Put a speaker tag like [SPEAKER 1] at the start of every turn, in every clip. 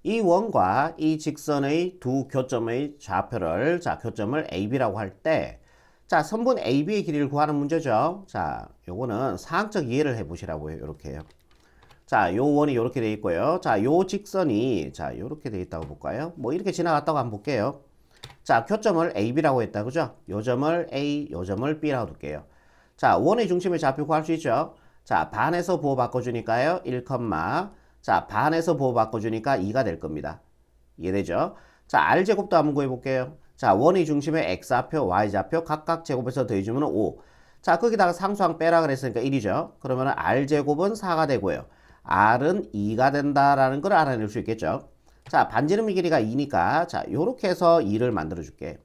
[SPEAKER 1] 이 원과 이 직선의 두 교점의 좌표를, 자, 교점을 AB라고 할 때, 자, 선분 AB의 길이를 구하는 문제죠. 자, 요거는 사항적 이해를 해보시라고 해요. 요렇게 해요. 자, 요 원이 요렇게 돼 있고요. 자, 요 직선이, 자, 요렇게 돼 있다고 볼까요? 뭐, 이렇게 지나갔다고 한번 볼게요. 자, 교점을 AB라고 했다. 그죠? 요 점을 A, 요 점을 B라고 둘게요. 자, 원의 중심의 좌표 구할 수 있죠? 자, 반에서 부호 바꿔주니까요. 1, 자, 반에서 부호 바꿔주니까 2가 될 겁니다. 이해되죠? 자, R제곱도 한번 구해볼게요. 자, 원의 중심의 X좌표, Y좌표 각각 제곱해서 더해주면 5. 자, 거기다가 상수항 빼라 그랬으니까 1이죠. 그러면 R제곱은 4가 되고요. R은 2가 된다라는 걸 알아낼 수 있겠죠. 자, 반지름의 길이가 2니까 자, 요렇게 해서 2를 만들어 줄게.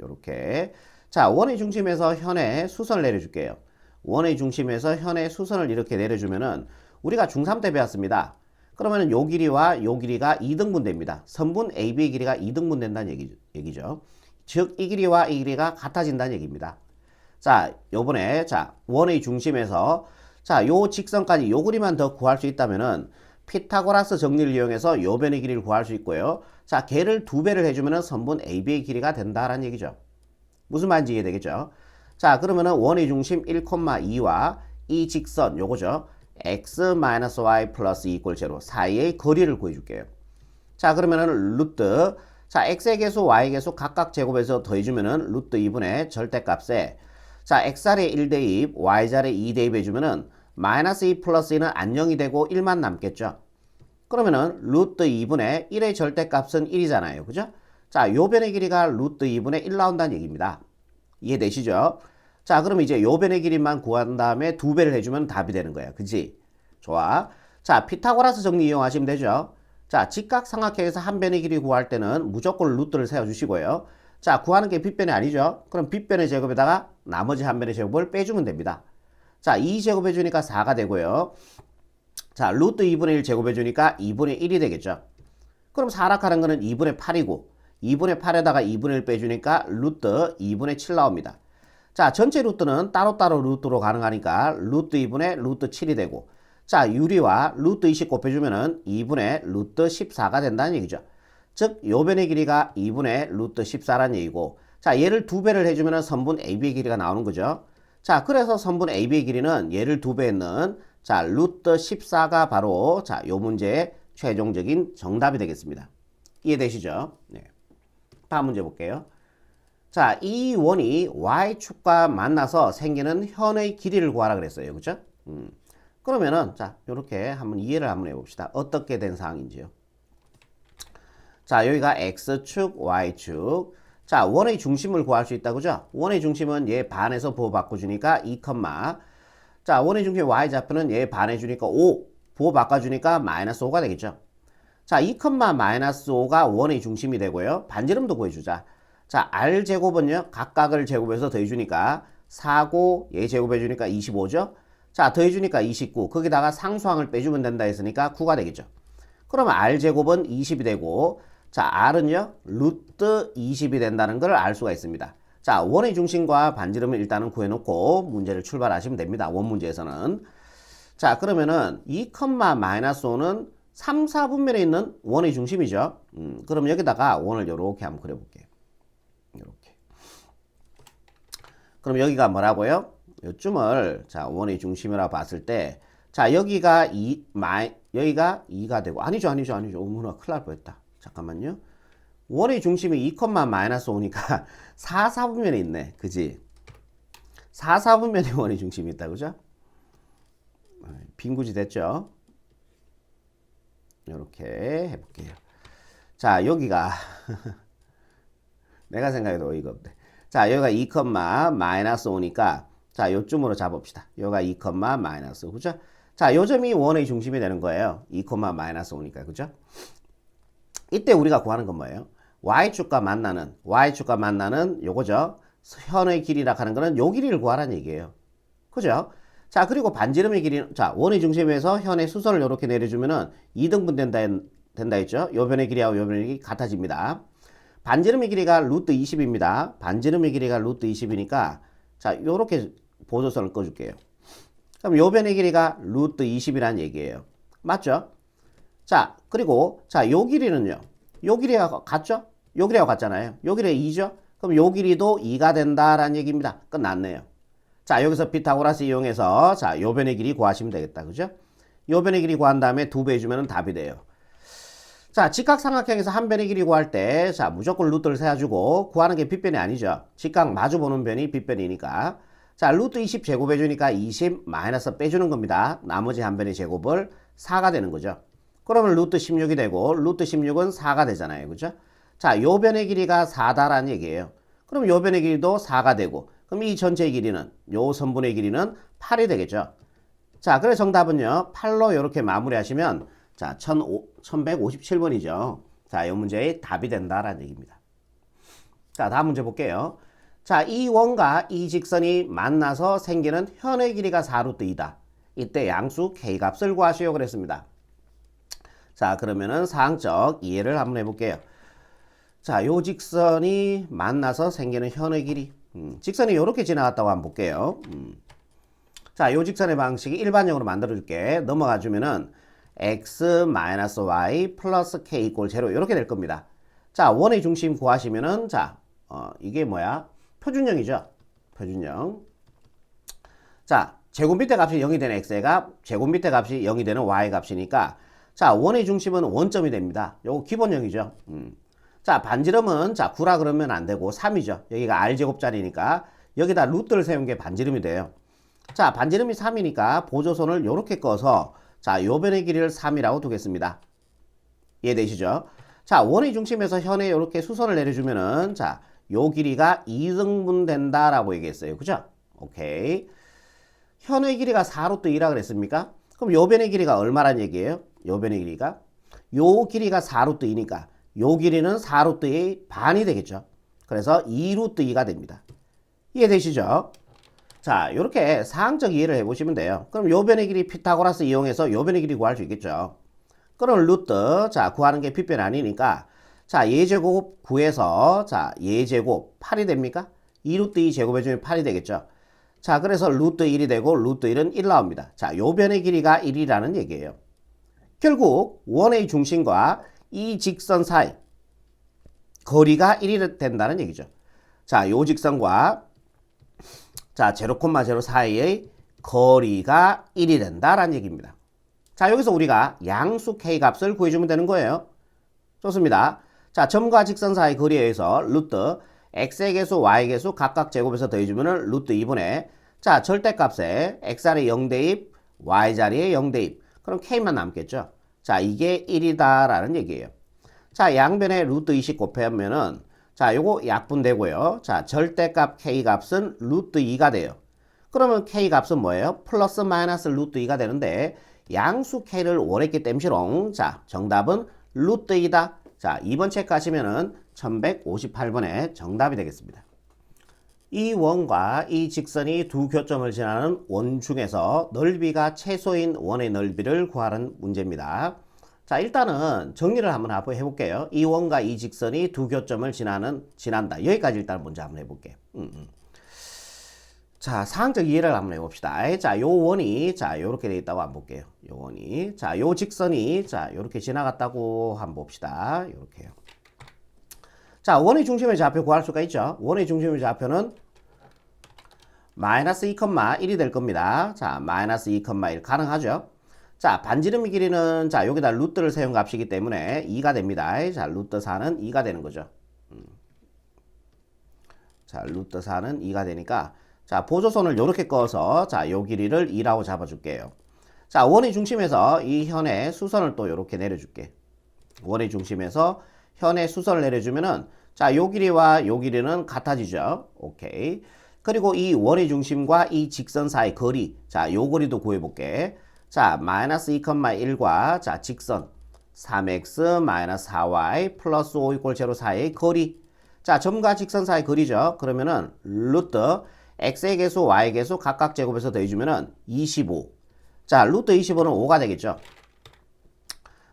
[SPEAKER 1] 요렇게. 자, 원의 중심에서 현의 수선을 내려줄게요. 원의 중심에서 현의 수선을 이렇게 내려주면은 우리가 중3 때 배웠습니다. 그러면은 요 길이와 요 길이가 2등분 됩니다. 선분 AB의 길이가 2등분 된다는 얘기죠. 즉, 이 길이와 이 길이가 같아진다는 얘기입니다. 자, 요번에, 자, 원의 중심에서, 자, 요 직선까지 요 길이만 더 구할 수 있다면은, 피타고라스 정리를 이용해서 요 변의 길이를 구할 수 있고요. 자, 걔를 2배를 해주면은 선분 AB의 길이가 된다라는 얘기죠. 무슨 말인지 이해되겠죠? 자, 그러면은 원의 중심 1,2와 이 직선, 요거죠. x-y 플러스 2 = 0 사이의 거리를 구해줄게요. 자, 그러면은 루트, 자, x의 개수, y의 개수 각각 제곱해서 더해주면은 루트 2분의 절대값에, 자, x자리에 1 대입, y자리에 2 대입 해주면은 마이너스 2 플러스 2는 안녕이 되고 1만 남겠죠. 그러면은 루트 2분의 1의 절대값은 1이잖아요. 그죠? 자, 요 변의 길이가 루트 2분의 1 나온다는 얘기입니다. 이해되시죠? 자, 그럼 이제 요 변의 길이만 구한 다음에 2배를 해주면 답이 되는 거야. 그지? 좋아. 자, 피타고라스 정리 이용하시면 되죠. 자, 직각삼각형에서 한 변의 길이 구할 때는 무조건 루트를 세워주시고요. 자, 구하는 게 빗변이 아니죠. 그럼 빗변의 제곱에다가 나머지 한 변의 제곱을 빼주면 됩니다. 자, 2 제곱해주니까 4가 되고요. 자, 루트 2분의 1 제곱해주니까 2분의 1이 되겠죠. 그럼 4락하는 거는 2분의 8이고 2분의 8에다가 2분의 1 빼주니까 루트 2분의 7 나옵니다. 자, 전체 루트는 따로따로 루트로 가능하니까 루트 2분의 루트 7이 되고, 자, 유리와 루트 20 곱해주면은 2분의 루트 14가 된다는 얘기죠. 즉, 요 변의 길이가 2분의 루트 14라는 얘기고, 자, 얘를 2배를 해주면은 선분 AB의 길이가 나오는 거죠. 자, 그래서 선분 AB의 길이는 얘를 2배 했는, 자, 루트 14가 바로, 자, 요 문제의 최종적인 정답이 되겠습니다. 이해되시죠? 네. 다음 문제 볼게요. 자, 이 원이 y축과 만나서 생기는 현의 길이를 구하라 그랬어요. 그죠? 그러면은, 자, 요렇게 한번 이해를 한번 해봅시다. 어떻게 된 상황인지요. 자, 여기가 x축, y축. 자, 원의 중심을 구할 수 있다. 그죠? 원의 중심은 얘 반에서 부호 바꿔주니까 2, 자, 원의 중심 y좌표는 얘 반해주니까 5. 부호 바꿔주니까 마이너스 5가 되겠죠. 자, 2, 마이너스 5가 원의 중심이 되고요. 반지름도 구해주자. 자, R제곱은요, 각각을 제곱해서 더해주니까 4고 얘 제곱해주니까 25죠. 자, 더해주니까 29. 거기다가 상수항을 빼주면 된다 했으니까 9가 되겠죠. 그러면 R제곱은 20이 되고, 자, R은요, 루트 20이 된다는 걸 알 수가 있습니다. 자, 원의 중심과 반지름을 일단은 구해놓고 문제를 출발하시면 됩니다. 원 문제에서는. 자, 그러면은 2, 마이너스 5는 3, 4분면에 있는 원의 중심이죠. 그럼 여기다가 원을 이렇게 한번 그려볼게요. 이렇게. 그럼 여기가 뭐라고요? 요쯤을 자, 원의 중심이라고 봤을 때, 자, 여기가 여기가 2가 되고, 아니죠. 어머나, 큰일 날 뻔했다. 잠깐만요. 원의 중심이 2, 마이너스 5니까 4, 4분면에 있네. 그지? 4, 4분면에 원의 중심이 있다. 그죠? 빈구지 됐죠? 이렇게 해볼게요. 자, 여기가 내가 생각해도 어이가 없네. 자, 여기가 2, 마이너스 5니까 자, 요쯤으로 잡읍시다. 여기가 2, 마이너스 5, 그죠? 자, 요 점이 원의 중심이 되는 거예요. 2, 마이너스 5니까, 그죠? 이때 우리가 구하는 건 뭐예요? y축과 만나는 요거죠. 현의 길이라 하는 거는 요 길이를 구하라는 얘기예요. 그죠? 자, 그리고 반지름의 길이, 자, 원의 중심에서 현의 수선을 이렇게 내려주면은 2등분 된다 했죠? 요 변의 길이하고 요 변의 길이 같아집니다. 반지름의 길이가 루트 20입니다. 반지름의 길이가 루트 20이니까, 자, 요렇게 보조선을 꺼줄게요. 그럼 요 변의 길이가 루트 20이라는 얘기예요. 맞죠? 자, 그리고 자, 요 길이는요. 요 길이가 같죠? 요 길이가 같잖아요. 요 길이가 2죠? 그럼 요 길이도 2가 된다라는 얘기입니다. 끝났네요. 자, 여기서 피타고라스 이용해서 자, 요 변의 길이 구하시면 되겠다. 그죠? 요 변의 길이 구한 다음에 2배 해주면 답이 돼요. 자, 직각삼각형에서 한 변의 길이 구할 때, 자, 무조건 루트를 세워주고, 구하는 게 빗변이 아니죠. 직각 마주보는 변이 빗변이니까. 자, 루트 20 제곱해주니까 20 마이너스 빼주는 겁니다. 나머지 한 변의 제곱을 4가 되는 거죠. 그러면 루트 16이 되고, 루트 16은 4가 되잖아요. 그죠? 자, 요 변의 길이가 4다라는 얘기예요. 그럼 요 변의 길이도 4가 되고, 그럼 이 전체의 길이는, 요 선분의 길이는 8이 되겠죠. 자, 그래서 정답은요, 8로 이렇게 마무리하시면, 자, 1157번이죠. 자, 이 문제의 답이 된다라는 얘기입니다. 자, 다음 문제 볼게요. 자, 이 원과 이 직선이 만나서 생기는 현의 길이가 4루트 2다. 이때 양수 K값을 구하시오 그랬습니다. 자, 그러면은 사항적 이해를 한번 해볼게요. 자, 요 직선이 만나서 생기는 현의 길이. 직선이 이렇게 지나갔다고 한번 볼게요. 자, 요 직선의 방식이 일반적으로 만들어줄게. 넘어가 주면은 x-y 플러스 k 이꼴 0 이렇게 될 겁니다. 자, 원의 중심 구하시면은 자, 이게 뭐야? 표준형이죠. 표준형. 자, 제곱 밑에 값이 0이 되는 x의 값, 제곱 밑에 값이 0이 되는 y 값이니까 자, 원의 중심은 원점이 됩니다. 요거 기본형이죠. 자, 반지름은 자, 9라 그러면 안 되고 3이죠. 여기가 r제곱짜리니까 여기다 루트를 세운 게 반지름이 돼요. 자, 반지름이 3이니까 보조선을 요렇게 꺼서 자, 요 변의 길이를 3이라고 두겠습니다. 이해되시죠? 자, 원의 중심에서 현에 이렇게 수선을 내려주면은 자, 요 길이가 2등분 된다라고 얘기했어요. 그죠? 오케이. 현의 길이가 4루트 2라 그랬습니까? 그럼 요 변의 길이가 얼마란 얘기예요? 요 변의 길이가? 요 길이가 4루트 2니까 요 길이는 4루트 2의 반이 되겠죠. 그래서 2루트 2가 됩니다. 이해되시죠? 자, 이렇게 사항적 이해를 해보시면 돼요. 그럼 요 변의 길이 피타고라스 이용해서 요 변의 길이 구할 수 있겠죠. 그럼 루트, 자, 구하는 게 빗변 아니니까, 자, 예제곱 구해서, 자, 예제곱 8이 됩니까? 2루트 2 제곱해주면 8이 되겠죠. 자, 그래서 루트 1이 되고, 루트 1은 1 나옵니다. 자, 요 변의 길이가 1이라는 얘기예요. 결국, 원의 중심과 이 직선 사이, 거리가 1이 된다는 얘기죠. 자, 요 직선과 자, 0,0 사이의 거리가 1이 된다라는 얘기입니다. 자, 여기서 우리가 양수 K 값을 구해주면 되는 거예요. 좋습니다. 자, 점과 직선 사이 거리에 의해서 루트 x의 개수, y의 개수 각각 제곱해서 더해주면은 루트 2분의 자, 절대값에 x자리에 0대입, y자리에 0대입. 그럼 K만 남겠죠. 자, 이게 1이다라는 얘기예요. 자, 양변에 루트 20 곱하면은 자, 요거 약분되고요. 자, 절대값 K 값은 루트 2가 돼요. 그러면 K 값은 뭐예요? 플러스 마이너스 루트 2가 되는데 양수 K를 원했기 때문이롱. 자, 정답은 루트 2다. 자, 2번 체크하시면은 1158번의 정답이 되겠습니다. 이 원과 이 직선이 두 교점을 지나는 원 중에서 넓이가 최소인 원의 넓이를 구하는 문제입니다. 자, 일단은 정리를 한번 해볼게요. 이 원과 이 직선이 두 교점을 지난다. 여기까지 일단 먼저 한번 해볼게요. 자, 사항적 이해를 한번 해봅시다. 자, 요 원이, 자, 요렇게 돼 있다고 한번 볼게요. 요 원이. 자, 요 직선이, 자, 요렇게 지나갔다고 한번 봅시다. 요렇게요. 자, 원의 중심의 좌표 구할 수가 있죠. 원의 중심의 좌표는 마이너스 2,1이 될 겁니다. 자, 마이너스 2,1 가능하죠. 자, 반지름의 길이는 자, 여기다 루트를 세운 값이기 때문에 2가 됩니다. 자, 루트 4는 2가 되는 거죠. 자, 루트 4는 2가 되니까 자, 보조선을 이렇게 꺼서 자, 요 길이를 2라고 잡아줄게요. 자, 원의 중심에서 이 현의 수선을 또 이렇게 내려줄게. 원의 중심에서 현의 수선을 내려주면은 자, 요 길이와 요 길이는 같아지죠. 오케이. 그리고 이 원의 중심과 이 직선 사이 거리, 자, 요 거리도 구해볼게. 자, 마이너스 2,1과 자, 직선 3x 마이너스 4y 플러스 5 이꼴 0 사이의 거리. 자, 점과 직선 사이 거리죠. 그러면은 루트 x의 개수, y의 개수 각각 제곱해서 더해주면은 25. 자, 루트 25는 5가 되겠죠.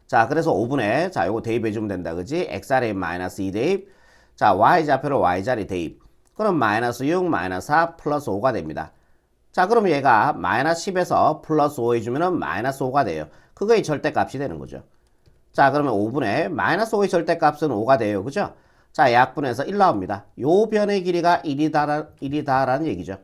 [SPEAKER 1] 자, 그래서 5분의 자, 요거 대입해주면 된다. 그지? x자리 마이너스 2 대입. 자, y좌표를 y자리 대입. 그럼 마이너스 6, 마이너스 4, 플러스 5가 됩니다. 자, 그럼 얘가 마이너스 10에서 플러스 5 해주면은 마이너스 5가 돼요. 그거의 절대값이 되는 거죠. 자, 그러면 5분의 마이너스 5의 절대값은 5가 돼요. 그죠? 자, 약분해서 1 나옵니다. 요 변의 길이가 1이다라는 얘기죠.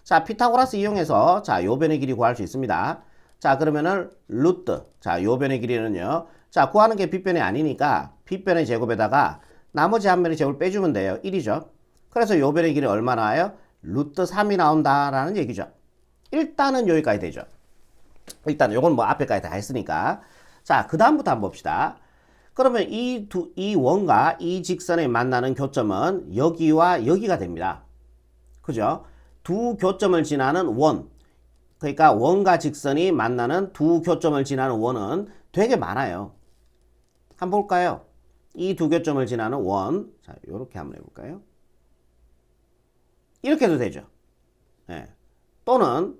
[SPEAKER 1] 자, 피타고라스 이용해서 자, 요 변의 길이 구할 수 있습니다. 자, 그러면은 루트. 자, 요 변의 길이는요. 자, 구하는 게 빗변이 아니니까 빗변의 제곱에다가 나머지 한 변의 제곱을 빼주면 돼요. 1이죠. 그래서 요 변의 길이 얼마 나와요? 루트 3이 나온다라는 얘기죠. 일단은 여기까지 되죠. 일단 요건 뭐 앞에까지 다 했으니까. 자, 그 다음부터 한번 봅시다. 그러면 이 원과 이 직선에 만나는 교점은 여기와 여기가 됩니다. 그죠? 두 교점을 지나는 원. 그러니까 원과 직선이 만나는 두 교점을 지나는 원은 되게 많아요. 한번 볼까요? 이 두 교점을 지나는 원. 자, 요렇게 한번 해볼까요? 이렇게 해도 되죠. 네. 또는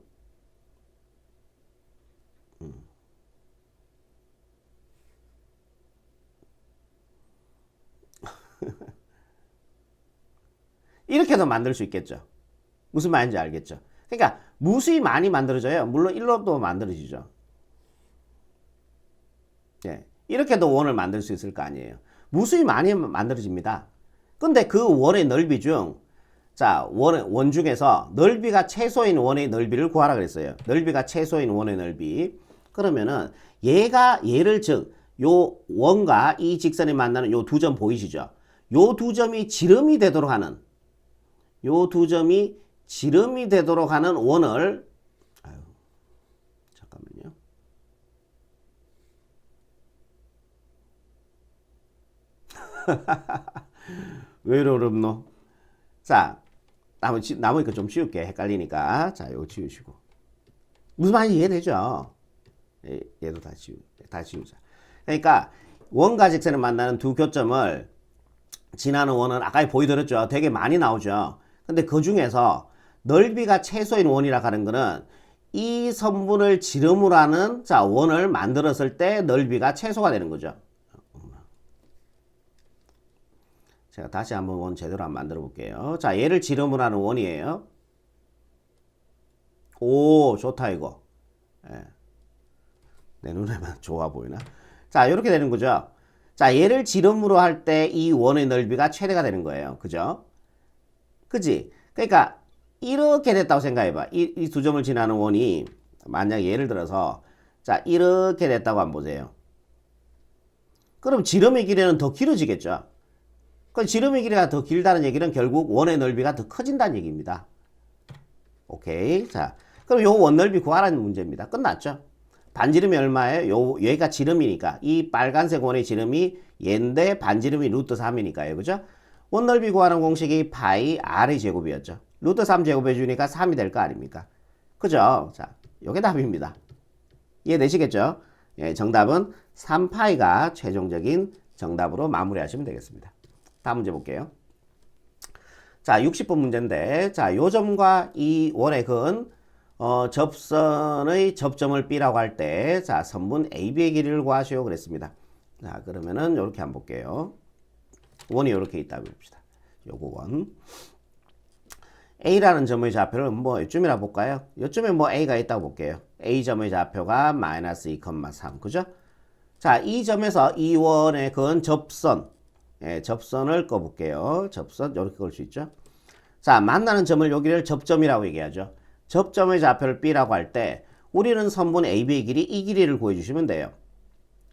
[SPEAKER 1] 이렇게도 만들 수 있겠죠. 무슨 말인지 알겠죠. 그러니까 무수히 많이 만들어져요. 물론 1로도 만들어지죠. 예, 이렇게도 원을 만들 수 있을 거 아니에요. 무수히 많이 만들어집니다. 근데 그 원의 넓이 중, 자, 원 중에서 넓이가 최소인 원의 넓이를 구하라 그랬어요. 넓이가 최소인 원의 넓이. 그러면은 얘를 즉, 요 원과 이 직선이 만나는 요 두 점 보이시죠? 요 두 점이 지름이 되도록 하는, 요 두 점이 지름이 되도록 하는 원을, 아유, 잠깐만요. 왜 이렇게 어렵노? 자, 나머지 좀 치울게. 헷갈리니까. 자, 이거 치우시고. 무슨 말인지 이해되죠? 얘도 다 치우자. 그러니까, 원과 직선을 만나는 두 교점을 지나는 원은 아까 보여드렸죠? 되게 많이 나오죠? 근데 그 중에서 넓이가 최소인 원이라 하는 거는 이 선분을 지름으로 하는 자, 원을 만들었을 때 넓이가 최소가 되는 거죠. 제가 다시 한번 원 제대로 한번 만들어 볼게요. 자, 얘를 지름으로 하는 원이에요. 오, 좋다 이거. 예. 내 눈에만 좋아 보이나? 자, 이렇게 되는 거죠. 자, 얘를 지름으로 할 때 이 원의 넓이가 최대가 되는 거예요. 그죠? 그지? 그러니까 이렇게 됐다고 생각해봐. 이 두 점을 지나는 원이 만약 예를 들어서 자, 이렇게 됐다고 한번 보세요. 그럼 지름의 길이는 더 길어지겠죠. 그 지름의 길이가 더 길다는 얘기는 결국 원의 넓이가 더 커진다는 얘기입니다. 오케이. 자, 그럼 요 원 넓이 구하라는 문제입니다. 끝났죠? 반지름이 얼마예요? 얘가 지름이니까 이 빨간색 원의 지름이 얘인데 반지름이 루트 3이니까요. 그죠? 원 넓이 구하는 공식이 파이 r의 제곱이었죠. 루트 3 제곱해 주니까 3이 될 거 아닙니까? 그죠? 자, 요게 답입니다. 이해되시겠죠? 예, 정답은 3파이가 최종적인 정답으로 마무리하시면 되겠습니다. 다음 문제 볼게요. 자, 60번 문제인데, 자, 요 점과 이 원의 근, 접선의 접점을 B라고 할 때, 자, 선분 AB의 길이를 구하시오. 그랬습니다. 자, 그러면은, 요렇게 한번 볼게요. 원이 요렇게 있다고 봅시다. 요거 원. A라는 점의 좌표를 뭐, 요쯤이라 볼까요? 요쯤에 뭐 A가 있다고 볼게요. A점의 좌표가 마이너스 2,3. 그죠? 자, 이 점에서 이 원의 근 접선. 예, 접선을 꺼볼게요. 접선, 이렇게 걸 수 있죠. 자, 만나는 점을 여기를 접점이라고 얘기하죠. 접점의 좌표를 B라고 할 때 우리는 선분 AB의 길이 이 길이를 구해주시면 돼요.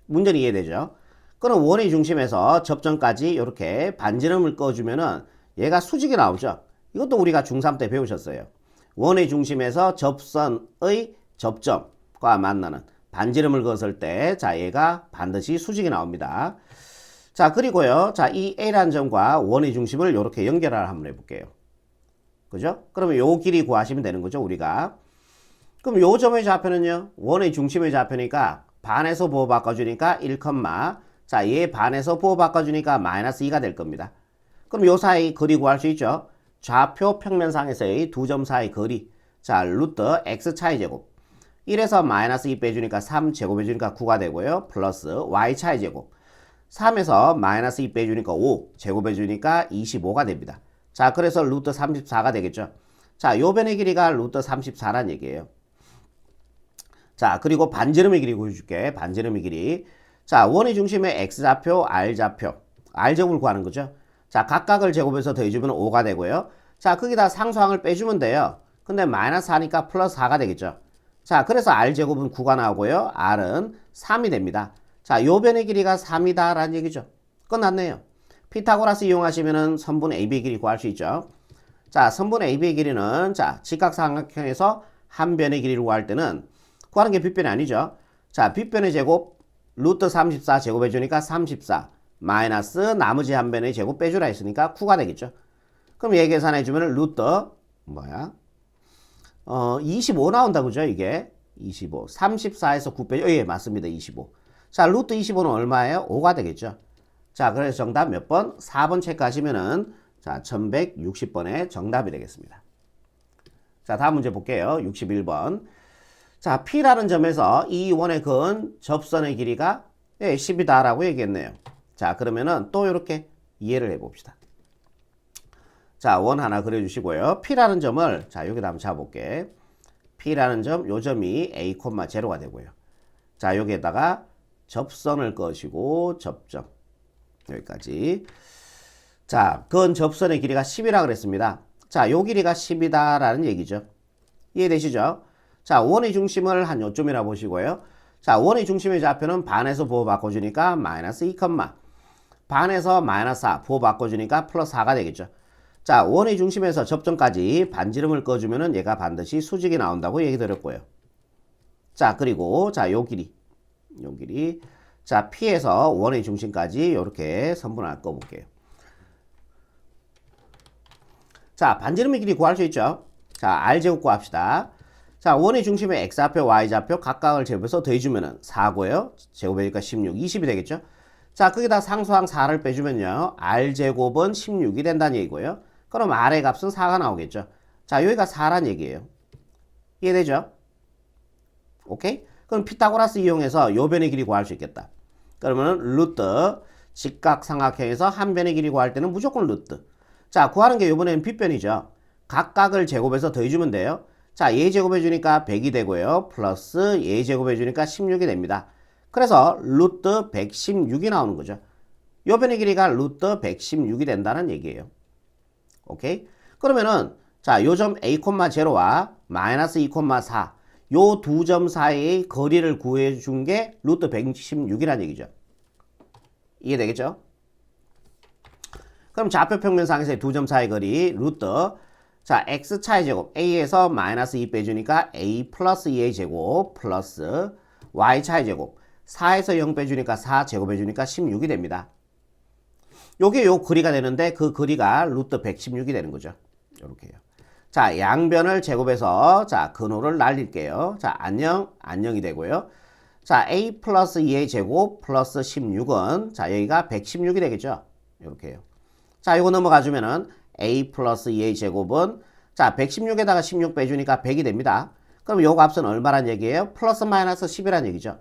[SPEAKER 1] 문제는 이해되죠? 그럼 원의 중심에서 접점까지 이렇게 반지름을 꺼주면은 얘가 수직이 나오죠. 이것도 우리가 중3 때 배우셨어요. 원의 중심에서 접선의 접점과 만나는 반지름을 그었을 때, 자, 얘가 반드시 수직이 나옵니다. 자, 그리고요. 자, 이 A라는 점과 원의 중심을 이렇게 연결을 한번 해볼게요. 그죠? 그러면 요 길이 구하시면 되는 거죠, 우리가. 그럼 요 점의 좌표는요, 원의 중심의 좌표니까 반에서 부호 바꿔주니까 1, 자, 얘 반에서 부호 바꿔주니까 마이너스 2가 될 겁니다. 그럼 요 사이 거리 구할 수 있죠? 좌표 평면상에서의 두 점 사이 거리. 자, 루트 x 차이 제곱. 1에서 마이너스 2 빼주니까 3 제곱해주니까 9가 되고요. 플러스 y 차이 제곱. 3에서 마이너스 2 빼주니까 5 제곱해주니까 25가 됩니다. 자, 그래서 루트 34가 되겠죠. 자, 요 변의 길이가 루트 34란 얘기예요. 자, 그리고 반지름의 길이 구해줄게. 반지름의 길이. 자, 원의 중심의 x좌표, r좌표, r제곱을 구하는 거죠. 자, 각각을 제곱해서 더해주면 5가 되고요. 자, 거기다 상수항을 빼주면 돼요. 근데 마이너스 4니까 플러스 4가 되겠죠. 자, 그래서 r제곱은 9가 나오고요. r은 3이 됩니다. 자, 요 변의 길이가 3이다 라는 얘기죠. 끝났네요. 피타고라스 이용하시면은 선분 AB의 길이 구할 수 있죠. 자, 선분 AB의 길이는 자, 직각삼각형에서 한 변의 길이를 구할 때는 구하는 게 빗변이 아니죠. 자, 빗변의 제곱 루트 34 제곱해 주니까 34 마이너스 나머지 한 변의 제곱 빼주라 했으니까 9가 되겠죠. 그럼 얘 계산해 주면은 루트 뭐야? 25 나온다 그죠? 이게 25 34에서 9 빼죠. 예, 맞습니다. 25. 자, 루트 25는 얼마예요? 5가 되겠죠. 자, 그래서 정답 몇 번? 4번 체크하시면은 자, 1160번의 정답이 되겠습니다. 자, 다음 문제 볼게요. 61번. 자, P라는 점에서 이 원의 근 접선의 길이가 10이다 라고 얘기했네요. 자, 그러면은 또 이렇게 이해를 해봅시다. 자, 원 하나 그려주시고요. P라는 점을 자, 여기다 한번 잡아볼게. P라는 점, 요 점이 A, 0가 되고요. 자, 여기에다가 접선을 꺼시고 접점 여기까지. 자, 근 접선의 길이가 10이라 그랬습니다. 자, 요 길이가 10이다 라는 얘기죠. 이해되시죠? 자, 원의 중심을 한 요점이라 보시고요. 자, 원의 중심의 좌표는 반에서 부호 바꿔주니까 마이너스 2, 반에서 마이너스 4 부호 바꿔주니까 플러스 4가 되겠죠. 자, 원의 중심에서 접점까지 반지름을 꺼주면은 얘가 반드시 수직이 나온다고 얘기 드렸고요. 자, 그리고 자, 요 길이. 자, P에서 원의 중심까지 이렇게 선분 하나 꺼볼게요. 자, 반지름의 길이 구할 수 있죠. 자, R제곱 구합시다. 자, 원의 중심의 X좌표, Y좌표 각각을 제곱해서 더해주면은 4고요. 제곱이니까 16, 20이 되겠죠. 자, 거기다 상수항 4를 빼주면요. R제곱은 16이 된다는 얘기고요. 그럼 R의 값은 4가 나오겠죠. 자, 여기가 4란 얘기예요. 이해되죠? 오케이? 그럼 피타고라스 이용해서 요 변의 길이 구할 수 있겠다. 그러면은 루트 직각삼각형에서 한 변의 길이 구할 때는 무조건 루트. 자, 구하는 게 이번에는 빗변이죠. 각각을 제곱해서 더해주면 돼요. 자, 얘 제곱해주니까 100이 되고요. 플러스 얘 제곱해주니까 16이 됩니다. 그래서 루트 116이 나오는 거죠. 요 변의 길이가 루트 116이 된다는 얘기예요. 오케이? 그러면은 자, 요 점 A,0와 마이너스 2,4 요 두 점 사이의 거리를 구해준 게 루트 116이라는 얘기죠. 이해되겠죠? 그럼 좌표 평면상에서의 두 점 사이 거리 루트 자, x차의 제곱 a에서 마이너스 2 빼주니까 a 플러스 2의 제곱 플러스 y차의 제곱 4에서 0 빼주니까 4 제곱해주니까 16이 됩니다. 요게 요 거리가 되는데 그 거리가 루트 116이 되는 거죠. 요렇게요. 자, 양변을 제곱해서 자, 근호를 날릴게요. 자, 안녕이 되고요. 자, a 플러스 2의 제곱 플러스 16은 자, 여기가 116이 되겠죠. 요렇게요. 자, 요거 넘어가 주면은 a 플러스 2의 제곱은 자, 116에다가 16 빼주니까 100이 됩니다. 그럼 요 값은 얼마란 얘기예요? 플러스 마이너스 10이란 얘기죠.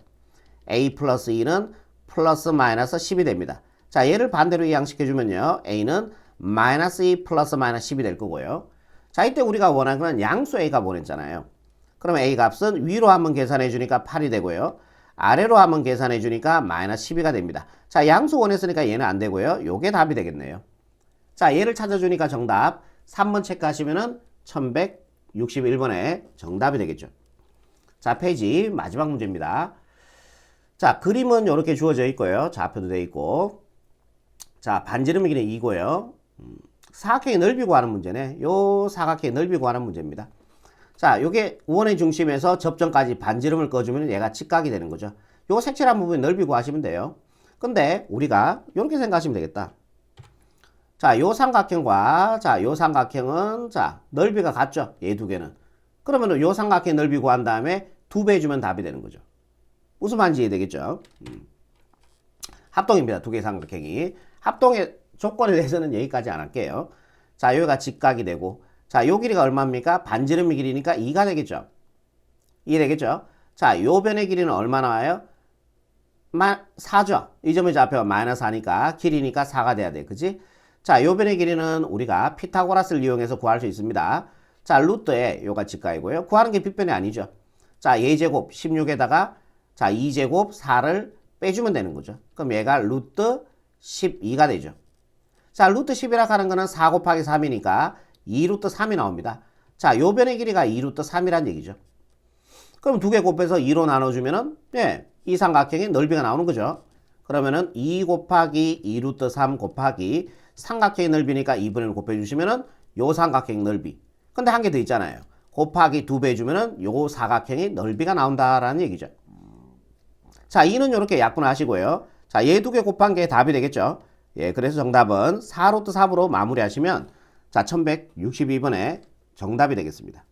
[SPEAKER 1] a 플러스 2는 플러스 마이너스 10이 됩니다. 자, 얘를 반대로 이항시켜주면요. a는 마이너스 2 플러스 마이너스 10이 될 거고요. 자, 이때 우리가 원하는 건 양수 a가 보냈잖아요. 그러면 a 값은 위로 한번 계산해 주니까 8이 되고요. 아래로 한번 계산해 주니까 마이너스 12가 됩니다. 자, 양수 원했으니까 얘는 안 되고요. 요게 답이 되겠네요. 자, 얘를 찾아주니까 정답 3번 체크하시면은 1161번에 정답이 되겠죠. 자, 페이지 마지막 문제입니다. 자, 그림은 이렇게 주어져 있고요. 좌표도 되어 있고. 자, 반지름의 길이는 2고요. 사각형의 넓이 구하는 문제네. 요 사각형의 넓이 구하는 문제입니다. 자, 요게 원의 중심에서 접점까지 반지름을 꺼주면 얘가 직각이 되는 거죠. 요 색칠한 부분의 넓이 구하시면 돼요. 근데 우리가 이렇게 생각하시면 되겠다. 자, 요 삼각형과 자, 요 삼각형은 자, 넓이가 같죠. 얘 두 개는. 그러면 요 삼각형 넓이 구한 다음에 2배 해주면 답이 되는 거죠. 무슨 말인지 이해되겠죠? 합동입니다. 두 개의 삼각형이. 합동의 조건에 대해서는 여기까지 안 할게요. 자, 여기가 직각이 되고 자, 요 길이가 얼마입니까? 반지름의 길이니까 2가 되겠죠. 이해되겠죠? 자, 요 변의 길이는 얼마 나와요? 4죠. 이 점의 좌표가 마이너스 4니까 길이니까 4가 돼야 돼. 그치? 자, 요 변의 길이는 우리가 피타고라스를 이용해서 구할 수 있습니다. 자, 루트에 요가 직각이고요. 구하는 게 빗변이 아니죠. 자, 얘 제곱 16에다가 자, 2제곱 4를 빼주면 되는 거죠. 그럼 얘가 루트 12가 되죠. 자, 루트 10이라 하는 거는 4 곱하기 3이니까 2루트 3이 나옵니다. 자, 요 변의 길이가 2루트 3이란 얘기죠. 그럼 두 개 곱해서 2로 나눠주면은, 예, 이 삼각형의 넓이가 나오는 거죠. 그러면은 2 곱하기 2루트 3 곱하기 삼각형의 넓이니까 2분의 1 곱해주시면은 요 삼각형 넓이. 근데 한 개 더 있잖아요. 곱하기 2배 해주면은 요 사각형의 넓이가 나온다라는 얘기죠. 자, 2는 이렇게 약분하시고요. 자, 얘 두 개 곱한 게 답이 되겠죠. 예, 그래서 정답은 4루트 3으로 마무리하시면 자, 1162번에 정답이 되겠습니다.